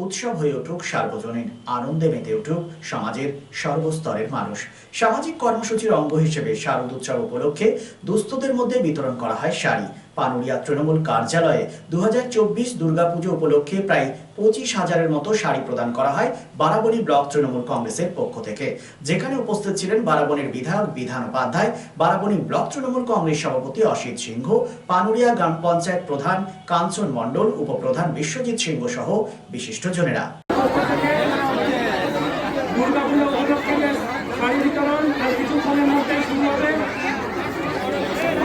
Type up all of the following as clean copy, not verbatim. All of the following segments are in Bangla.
উৎসব হয়ে উঠুক সার্বজনীন, আনন্দে মেতে উঠুক সমাজের সর্বস্তরের মানুষ। সামাজিক কর্মসূচির অঙ্গ হিসেবে শারদ উৎসব উপলক্ষে দুস্থদের মধ্যে বিতরণ করা হয় শাড়ি। পানুরিয়া তৃণমূল কার্যালয়ে 2024 দুর্গাপুজো উপলক্ষে প্রায় 25,000-এর মতো শাড়ি প্রদান করা হয় বারাবণী ব্লক তৃণমূল কংগ্রেসের পক্ষ থেকে, যেখানে উপস্থিত ছিলেন বারাবণীর বিধায়ক বিধান উপাধ্যায়, বারাবণী ব্লক তৃণমূল কংগ্রেস সভাপতি অসিত সিংহ, পানুরিয়া গ্রাম পঞ্চায়েত প্রধান কাঞ্চন মণ্ডল, উপপ্রধান বিশ্বজিৎ সিংহ সহ বিশিষ্টজনেরা।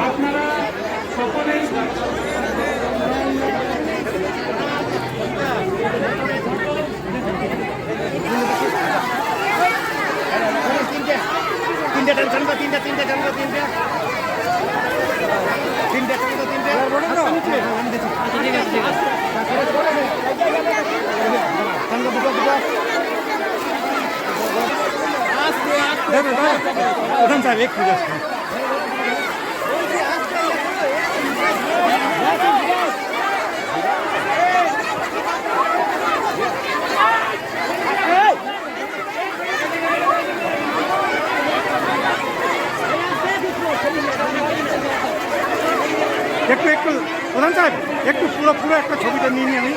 আপনারা সকলেই প্রধান সাহেব একটু একটু প্রধান সাহেব একটু পুরো একটা ছবিটা নিয়ে নিই আমি।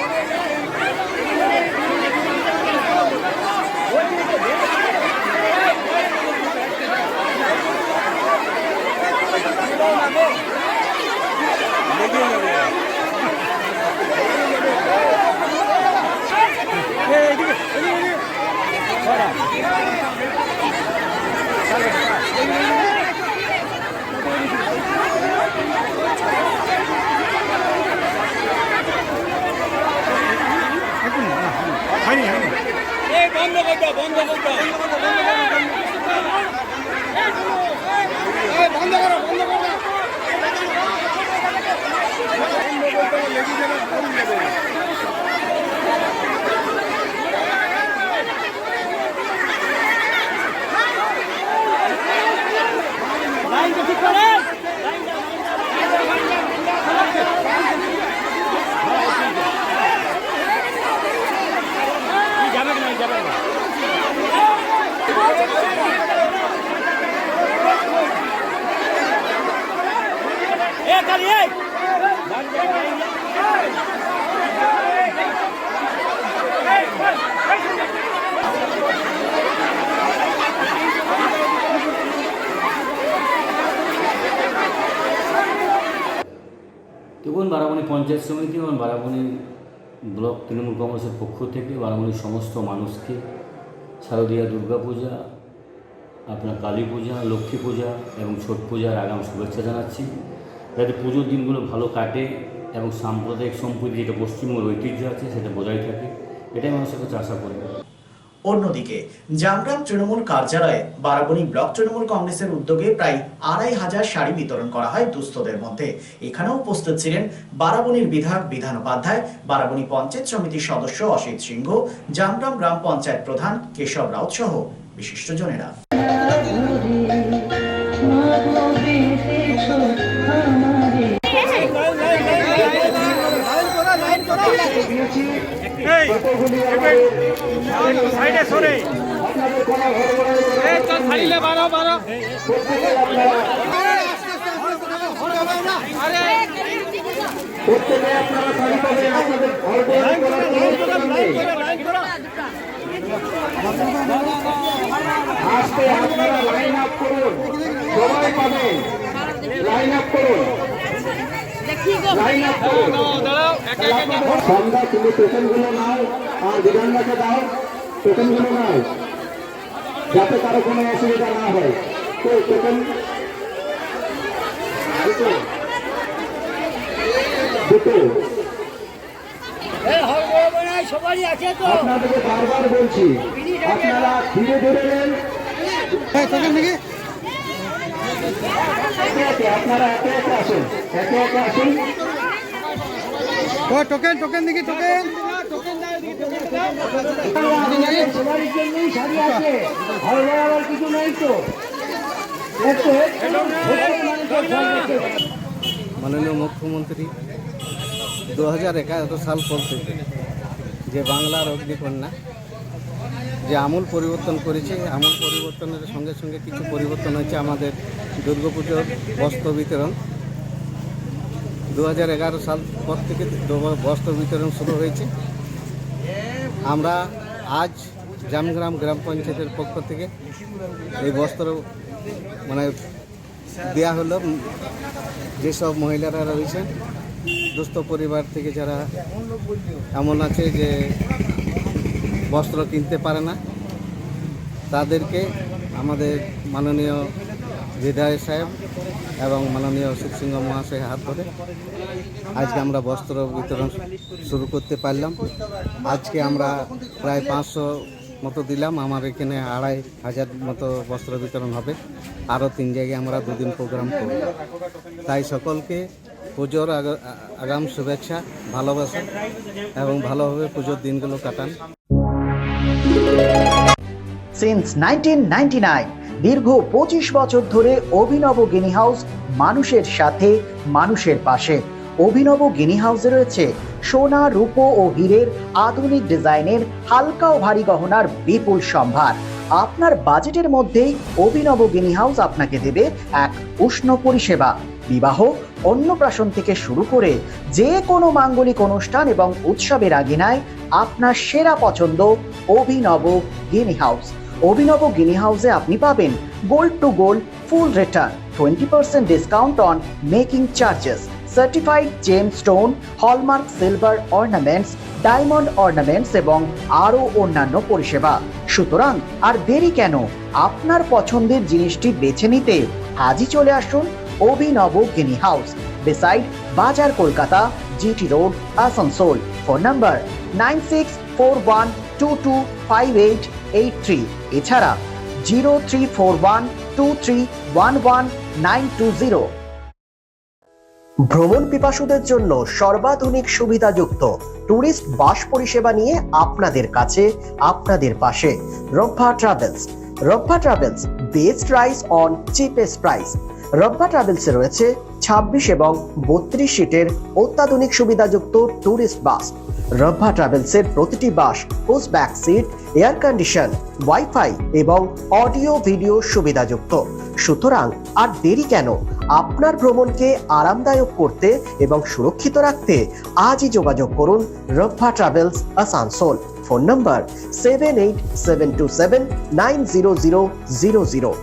দেখুন, বারাবণী পঞ্চায়েত সমিতি এবং বারাবণী ব্লক তৃণমূল কংগ্রেসের পক্ষ থেকে বারাবণীর সমস্ত মানুষকে শারদীয়া দুর্গাপূজা, আপনার কালী পূজা, লক্ষ্মী পূজা এবং ছট পূজার আগাম শুভেচ্ছা জানাচ্ছি। যাতে পুজোর দিনগুলো ভালো কাটে এবং সাম্প্রদায়িক সম্প্রীতি যেটা পশ্চিমবঙ্গের ঐতিহ্য আছে সেটা বজায় থাকে, এটাই মানুষের কাছে আশা করবে। অন্যদিকে জামগ্রাম তৃণমূল কার্যালয়ে বারাবণী ব্লক তৃণমূল কংগ্রেসের উদ্যোগে প্রায় 2,500 শাড়ি বিতরণ করা হয় দুস্থদের মধ্যে। এখানেও উপস্থিত ছিলেন বারাবণীর বিধায়ক বিধান উপাধ্যায়, বারাবণী পঞ্চায়েত সমিতির সদস্য অসিত সিংহ, জামগ্রাম গ্রাম পঞ্চায়েত প্রধান কেশব রাউত সহ বিশিষ্টজনেরা। সাইডে সরে প্রত্যেকে আপনারা শাড়ি পাবেন, আপনাদের ঘর আসতে আপনারা লাইন আপ করুন, সবাই পাবেন, লাইন আপ করুন, লাইন আপ করুন। সন্ধ্যা তুমি টোকেনগুলো নাও আর বিধানদাকে দাও, টোকেনগুলো নাও যাতে কারো কোনো অসুবিধা না হয়। তো টোকেন দুটো আপনাদেরকে বারবার বলছি, আপনারা ধীরে ধীরে নেন, আপনারা একে একে আসুন, একে একে আসুন। টোকেন দেখি টোকেন সবারই জন্যই শাড়ি আছে, আবার কিছু নাই তো। মাননীয় মুখ্যমন্ত্রী 2011 সাল থেকে যে যে বাংলার অগ্নিকন্যা যে আমূল পরিবর্তন করেছে। আমূল পরিবর্তনের সঙ্গে সঙ্গে কিছু পরিবর্তন হয়েছে আমাদের দুর্গাপুজোর বস্ত্র বিতরণ। 2011 সাল পর থেকে বস্ত্র বিতরণ শুরু হয়েছে। আমরা আজ জামগ্রাম গ্রাম পঞ্চায়েতের পক্ষ থেকে এই বস্ত্র দেয়া হলো যেসব মহিলারা রয়েছেন দুস্থ পরিবার থেকে, যারা এমন আছে যে বস্ত্র কিনতে পারে না, তাদেরকে আমাদের মাননীয় বিধায়ক সাহেব এবং মাননীয় অসিত সিংহ মহাশয়ের হাত ধরে আজকে আমরা বস্ত্র বিতরণ শুরু করতে পারলাম। আজকে আমরা প্রায় 500 মতো দিলাম। আমার এখানে 2500 মতো বস্ত্র বিতরণ হবে। আরও 3 জায়গায় আমরা 2 দিন প্রোগ্রাম করব। তাই সকলকে পুজোর আগাম শুভেচ্ছা, ভালোবাসা এবং ভালোভাবে পুজোর দিনগুলো কাটান। সিন্স 1999 দীর্ঘ 25 বছর ধরে অভিনব গিনি হাউস মানুষের সাথে, মানুষের পাশে। অভিনব গিনি হাউসে রয়েছে সোনা, রূপো ও হীরের আধুনিক ডিজাইনের হালকা ও ভারী গহনার বিপুল সম্ভার। আপনার বাজেটের মধ্যেই অভিনব গিনি হাউস আপনাকে দেবে এক উষ্ণ পরিষেবা। বিবাহ, অন্নপ্রাশন থেকে শুরু করে যে কোনো মাঙ্গলিক অনুষ্ঠান এবং উৎসবের আগিনায় আপনার সেরা পছন্দ অভিনব গিনি হাউস। অভিনব গিনি হাউসে আপনি পাবেন gold two gold full return, 20% discount on making charges, certified gemstone, hallmark silver ornaments, diamond ornaments এবং আরও অন্যান্য পরিষেবা। সুতরাং আর দেরি কেন? আপনার পছন্দের জিনিসটি বেছে নিতে আজই চলে আসুন অভিনব গিনি হাউস, বিসাইড বাজার, Kolkata, GT road, Asansol. Phone number 9641225883, এছাড়া 03412311920920। ভ্রমণ পিপাসুদের জন্য সর্বাধুনিক সুবিধাযুক্ত ট্যুরিস্ট বাস পরিষেবা নিয়ে আপনাদের কাছে, আপনাদের পাশে Rabba travels. Rabba travels, best rides on cheapest price. Rabba ট্রাভেলসে রয়েছে 26 এবং 32 সিটের অত্যাধুনিক সুবিধাযুক্ত ট্যুরিস্ট বাস। রব্বা ট্রাভেলসের প্রতিটি bus push back seat, air condition, wifi এবং অডিও ভিডিও সুবিধাযুক্ত। সুতরাং আর দেরি কেন? আপনার ভ্রমণকে আরামদায়ক করতে এবং সুরক্ষিত রাখতে আজই যোগাযোগ করুন রব্বা ট্রাভেলস, আসানসোল। ফোন নম্বর 7872790000।